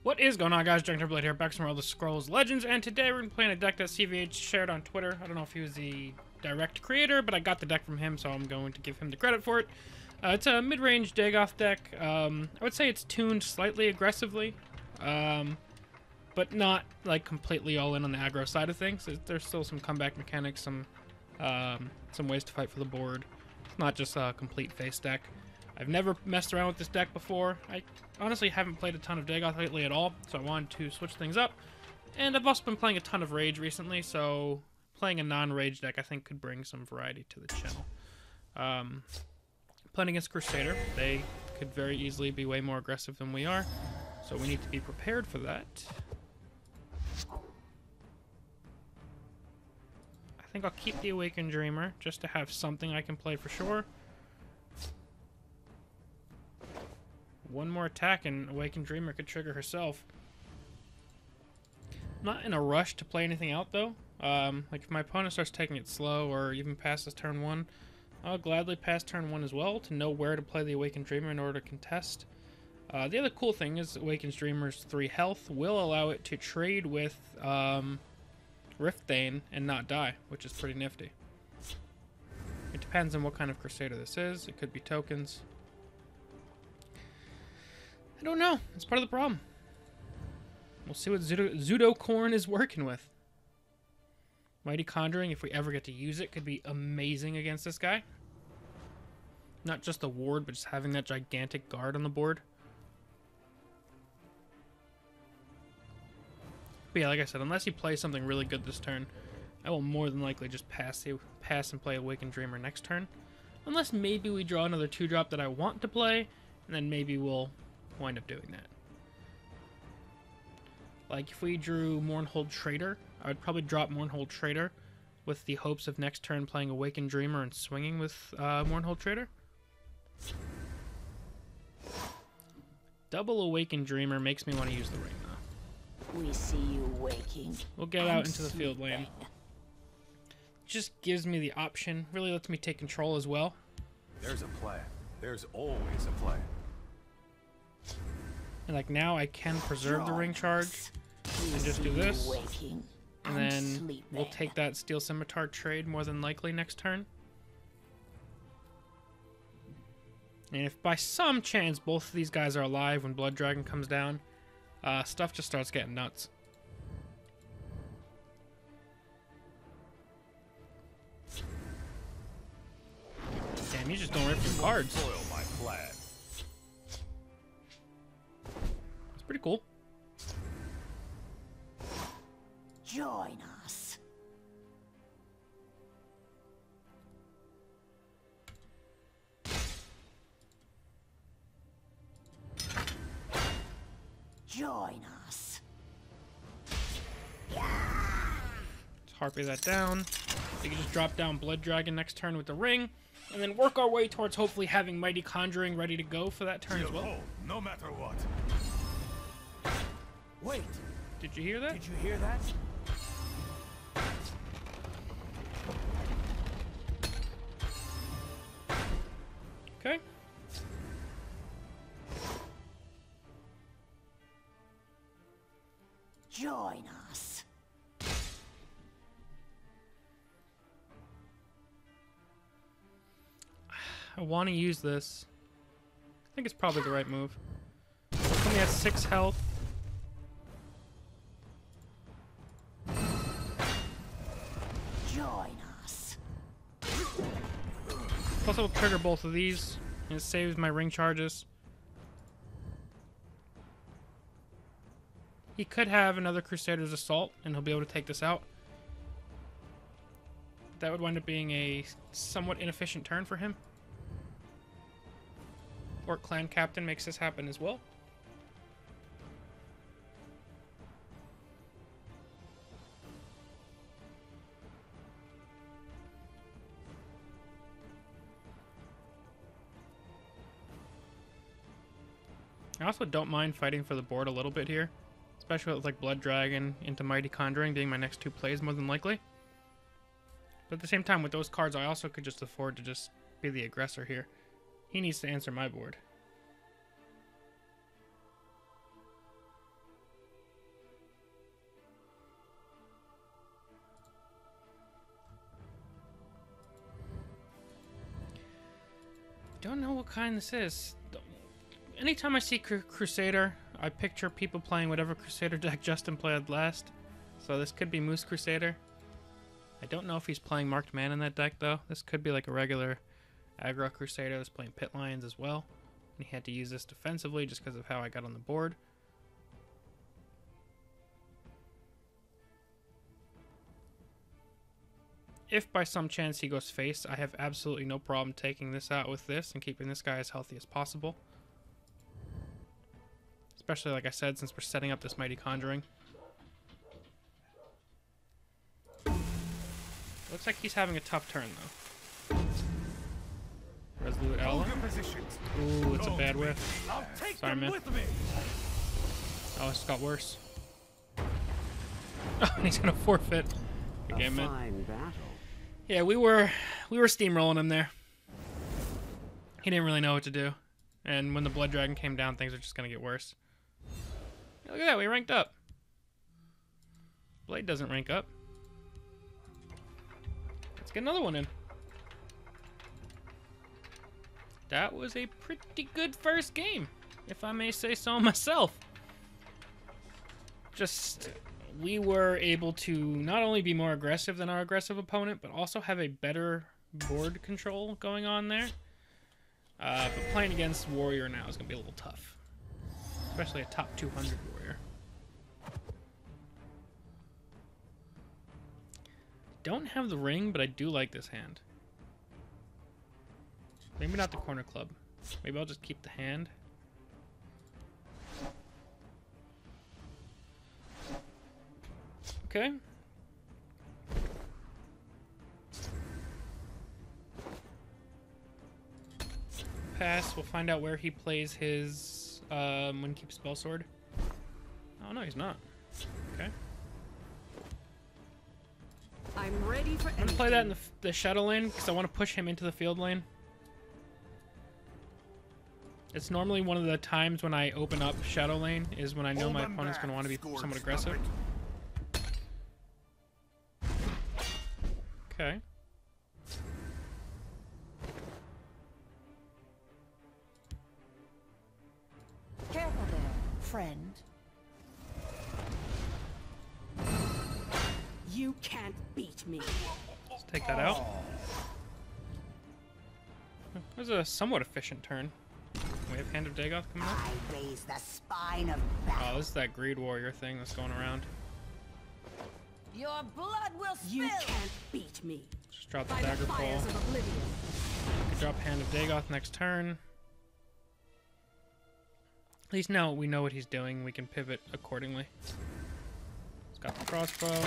What is going on, guys? DragonTamerBlayde here, back from Elder Scrolls Legends, and today we're going to be playing a deck that CVH shared on Twitter. I don't know if he was the direct creator, but I got the deck from him, so I'm going to give him the credit for it. It's a Midrange Dagoth deck. I would say it's tuned slightly aggressively, but not like completely all in on the aggro side of things. There's still some comeback mechanics, some ways to fight for the board. It's not just a complete face deck. I've never messed around with this deck before. I honestly haven't played a ton of Dagoth lately at all, so I wanted to switch things up. And I've also been playing a ton of Rage recently, so playing a non-Rage deck I think could bring some variety to the channel. Playing against Crusader, they could very easily be way more aggressive than we are, so we need to be prepared for that. I think I'll keep the Awakened Dreamer, just to have something I can play for sure. One more attack and Awakened Dreamer could trigger herself. I'm not in a rush to play anything out though. Like if my opponent starts taking it slow or even passes turn 1, I'll gladly pass turn 1 as well to know where to play the Awakened Dreamer in order to contest. The other cool thing is Awakened Dreamer's 3 health will allow it to trade with Riftbane and not die, which is pretty nifty. It depends on what kind of Crusader this is. It could be tokens. I don't know. It's part of the problem. We'll see what Zudocorn is working with. Mighty Conjuring, if we ever get to use it, could be amazing against this guy. Not just the ward, but just having that gigantic guard on the board. But yeah, like I said, unless he plays something really good this turn, I will more than likely just pass and play Awakened Dreamer next turn. Unless maybe we draw another 2-drop that I want to play, and then maybe we'll wind up doing that. Like if we drew Mournhold Trader, I would probably drop Mournhold Trader with the hopes of next turn playing Awakened Dreamer and swinging with Mournhold Trader. Double Awakened Dreamer makes me want to use the ring though. We see you waking. We'll get out into the field lane. Just gives me the option, really lets me take control as well. There's a plan. There's always a plan. And like now I can preserve the ring charge and just do this. And then we'll take that Steel Scimitar trade more than likely next turn. And if by some chance both of these guys are alive when Blood Dragon comes down, stuff just starts getting nuts. Damn, you just don't rip your cards. Pretty cool. Join us. Join us. Let's Harpy that down. We can just drop down Blood Dragon next turn with the ring, and then work our way towards hopefully having Mighty Conjuring ready to go for that turn as well. No matter what. Wait. Did you hear that? Did you hear that? Okay. Join us. I want to use this. I think it's probably the right move. Only has 6 health. Join us. Plus it will trigger both of these, and it saves my ring charges. He could have another Crusader's Assault, and he'll be able to take this out. That would wind up being a somewhat inefficient turn for him. Orc Clan Captain makes this happen as well. I also don't mind fighting for the board a little bit here, especially with like Blood Dragon into Mighty Conjuring being my next 2 plays more than likely. But at the same time, with those cards, I also could just afford to just be the aggressor here. He needs to answer my board. Don't know what kind this is. Anytime I see Crusader, I picture people playing whatever Crusader deck Justin played last. So this could be Moose Crusader. I don't know if he's playing Marked Man in that deck, though. This could be like a regular aggro Crusader that's playing Pit Lions as well. And he had to use this defensively just because of how I got on the board. If by some chance he goes face, I have absolutely no problem taking this out with this and keeping this guy as healthy as possible. Especially, like I said, since we're setting up this Mighty Conjuring. Looks like he's having a tough turn, though. Resolute Ella. Ooh, it's a bad whiff. Sorry, man. Oh, it's got worse. Oh, and he's gonna forfeit. Good game, man. Yeah, we were steamrolling him there. He didn't really know what to do, and when the Blood Dragon came down, things were just gonna get worse. Look at that, we ranked up. Blade doesn't rank up. Let's get another one in. That was a pretty good first game, if I may say so myself. Just, we were able to not only be more aggressive than our aggressive opponent, but also have a better board control going on there. But playing against Warrior now is going to be a little tough. Especially a top 200 Warrior. Don't have the ring, but I do like this hand. Maybe not the corner club. Maybe I'll just keep the hand. Okay. Pass. We'll find out where he plays his when he keeps Spell Sword. Oh no, he's not. Okay. I'm ready for. I'm gonna play that in the shadow lane because I want to push him into the field lane. It's normally one of the times when I open up shadow lane is when I know my opponent's gonna want to be somewhat aggressive. Okay. Careful there, friend. You can't beat me. Let's take that out. That was a somewhat efficient turn. We have Hand of Dagoth coming up. I raise the spine of battle. Oh, this is that Greed Warrior thing that's going around. Your blood will spill. You can't beat me. Just drop the By the Dagger Fall. fires of oblivion. Drop Hand of Dagoth next turn. At least now we know what he's doing. We can pivot accordingly. He's got the crossbow.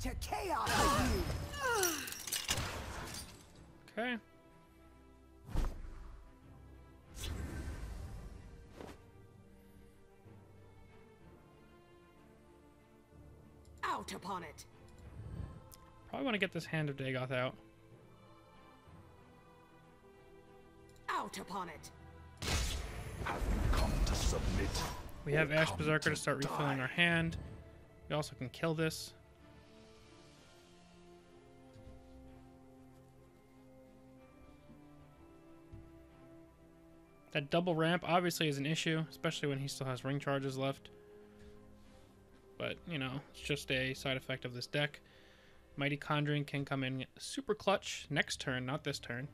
To chaos with you. Okay. Out upon it. Probably want to get this Hand of Dagoth out. Out upon it. Have you come to submit? We have Ash Berserker to start refilling our hand. We also can kill this. That double ramp obviously is an issue, especially when he still has ring charges left. But, you know, it's just a side effect of this deck. Mighty Conjuring can come in super clutch next turn, not this turn.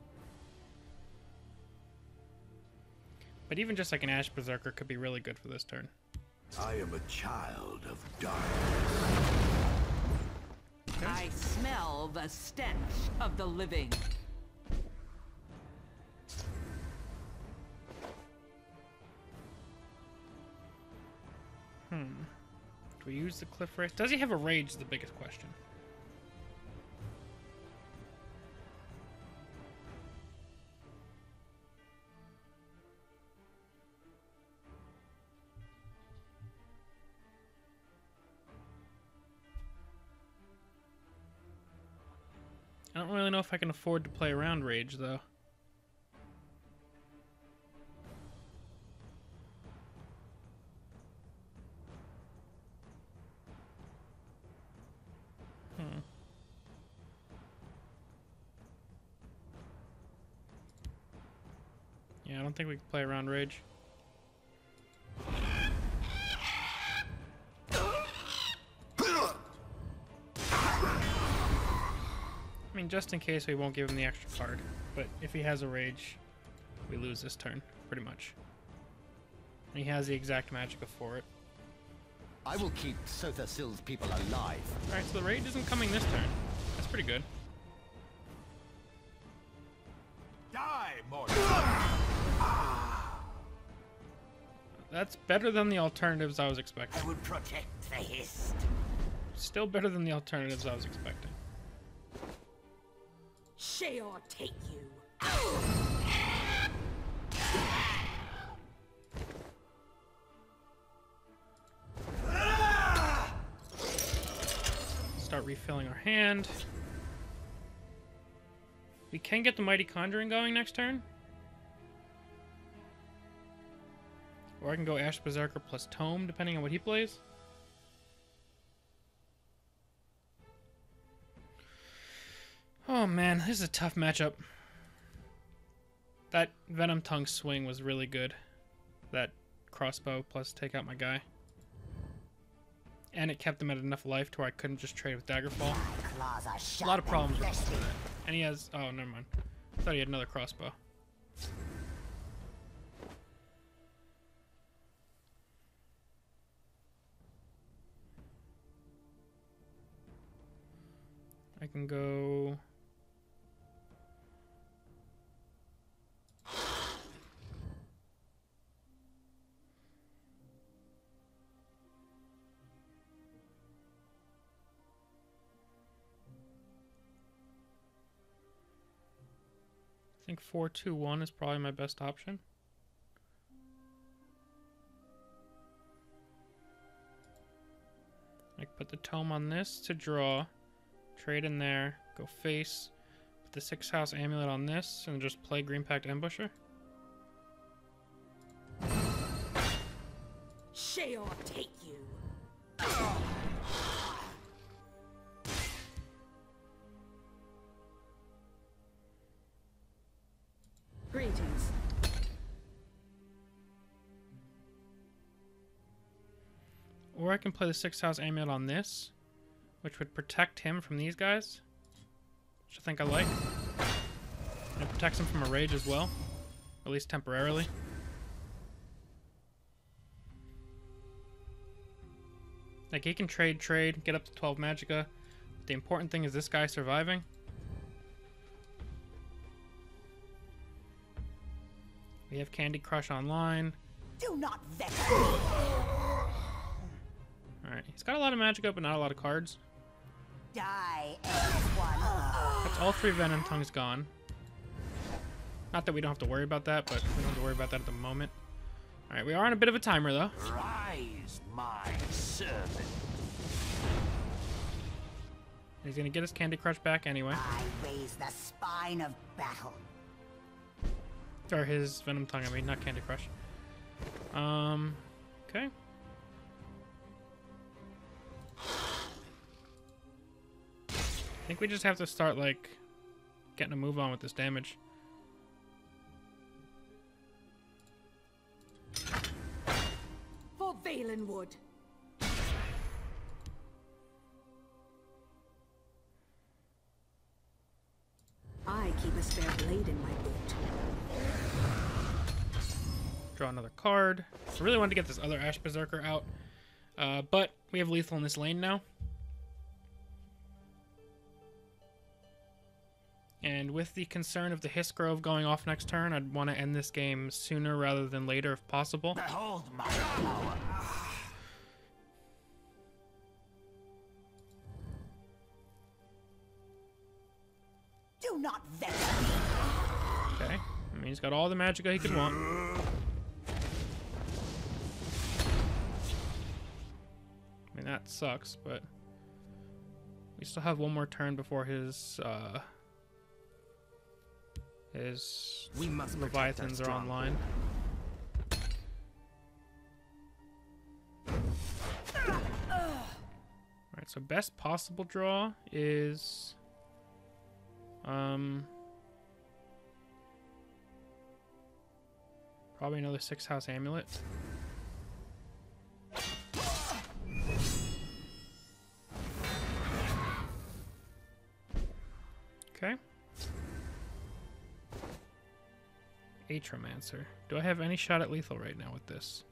But even just like an Ash Berserker could be really good for this turn. I am a child of darkness. Okay. I smell the stench of the living. Do we use the Cliff Race? Does he have a rage is the biggest question. I don't really know if I can afford to play around rage though. Yeah, I don't think we can play around Rage. I mean, just in case we won't give him the extra card. But if he has a Rage, we lose this turn, pretty much. And he has the exact Magicka for it. I will keep Sothasil's people alive. Alright, so the Rage isn't coming this turn. That's pretty good. Die, mortal! That's better than the alternatives I was expecting. I would protect the Hist. Still better than the alternatives I was expecting. Sheor take you. Start refilling our hand. We can get the Mighty Conjuring going next turn. Or I can go Ash Berserker plus Tome, depending on what he plays. Oh man, this is a tough matchup. That Venom Tongue swing was really good. That crossbow plus take out my guy. And it kept him at enough life to where I couldn't just trade with Daggerfall. A lot of problems with that. And he has... Oh, never mind. I thought he had another crossbow. I can go... I think 4-2-1 is probably my best option. I can put the Tome on this to draw, trade in there, go face, put the 6th House Amulet on this, and just play Green Pact Ambusher. Sheor take you. Greetings. Or I can play the 6th House Amulet on this, which would protect him from these guys, which I think I like. And it protects him from a Rage as well, at least temporarily. Like, he can trade, get up to 12 Magicka. But the important thing is this guy surviving. We have Candy Crush online. Do not vex me. Alright, he's got a lot of Magicka, but not a lot of cards. Die, everyone. That's all 3 Venom Tongues gone. Not that we don't have to worry about that, but we don't have to worry about that at the moment. Alright, we are on a bit of a timer, though. Rise, my servant. He's gonna get his Candy Crush back anyway. I raise the spine of battle. Or his Venom Tongue, I mean, not Candy Crush. Okay. I think we just have to start, like, getting a move on with this damage. For Valenwood. I keep a spare blade in my boot. Draw another card. I really wanted to get this other Ash Berserker out. But we have lethal in this lane now. And with the concern of the Hiss Grove going off next turn, I'd want to end this game sooner rather than later if possible. Behold my power. Do not vex me. Okay. I mean, he's got all the Magicka he could want. I mean, that sucks, but we still have one more turn before his Leviathans are online. Alright, so best possible draw is Probably another 6-house amulet. Okay. Atromancer. Do I have any shot at lethal right now with this?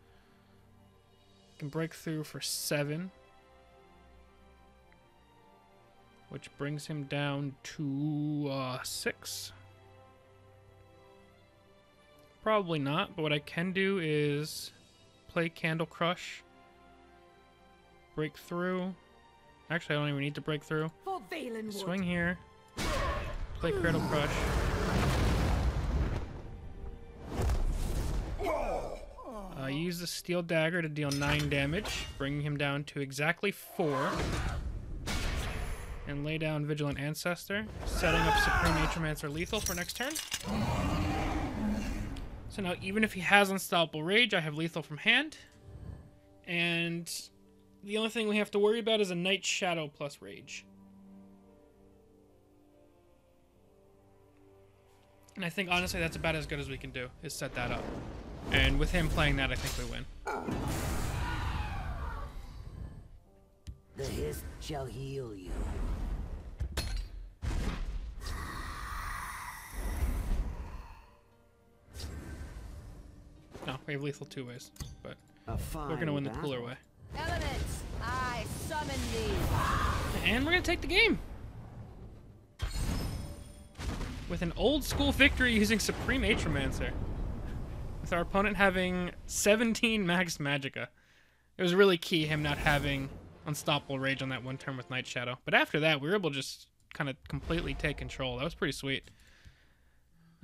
Can break through for 7. Which brings him down to 6. Probably not, but what I can do is play Candle Crush. Break through. Actually, I don't even need to break through. For Valenwood. Swing here. Play Cradle Crush. Use the Steel Dagger to deal 9 damage, bringing him down to exactly 4. And lay down Vigilant Ancestor, setting up Supreme Atromancer lethal for next turn. So now, even if he has Unstoppable Rage, I have lethal from hand. And the only thing we have to worry about is a Night Shadow plus Rage. And I think, honestly, that's about as good as we can do, is set that up. And with him playing that, I think we win. The hiss shall heal you. No, we have lethal 2 ways, but A fine we're going to win the battle. cooler way. Elements, I summon thee. And we're going to take the game. With an old school victory using Supreme Atromancer. With our opponent having 17 max Magicka. It was really key him not having Unstoppable Rage on that one turn with Night Shadow. But after that, we were able to just kind of completely take control. That was pretty sweet.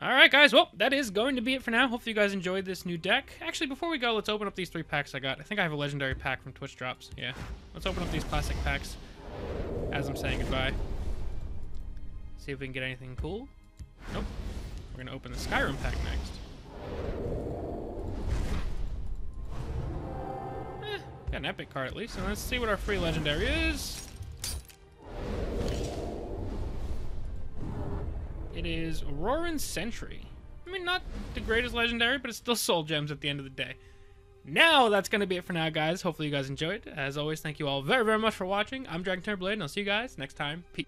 Alright guys, well, that is going to be it for now. Hopefully you guys enjoyed this new deck. Actually, before we go, let's open up these 3 packs I got. I think I have a legendary pack from Twitch Drops. Yeah. Let's open up these classic packs as I'm saying goodbye. See if we can get anything cool. Nope. We're going to open the Skyrim pack next. Got an epic card at least. So let's see what our free legendary is. It is Auroran Sentry. I mean, not the greatest legendary, but it's still soul gems at the end of the day. Now, that's going to be it for now, guys. Hopefully you guys enjoyed. As always, thank you all very, very much for watching. I'm DragonTamerBlayde, and I'll see you guys next time. Peace.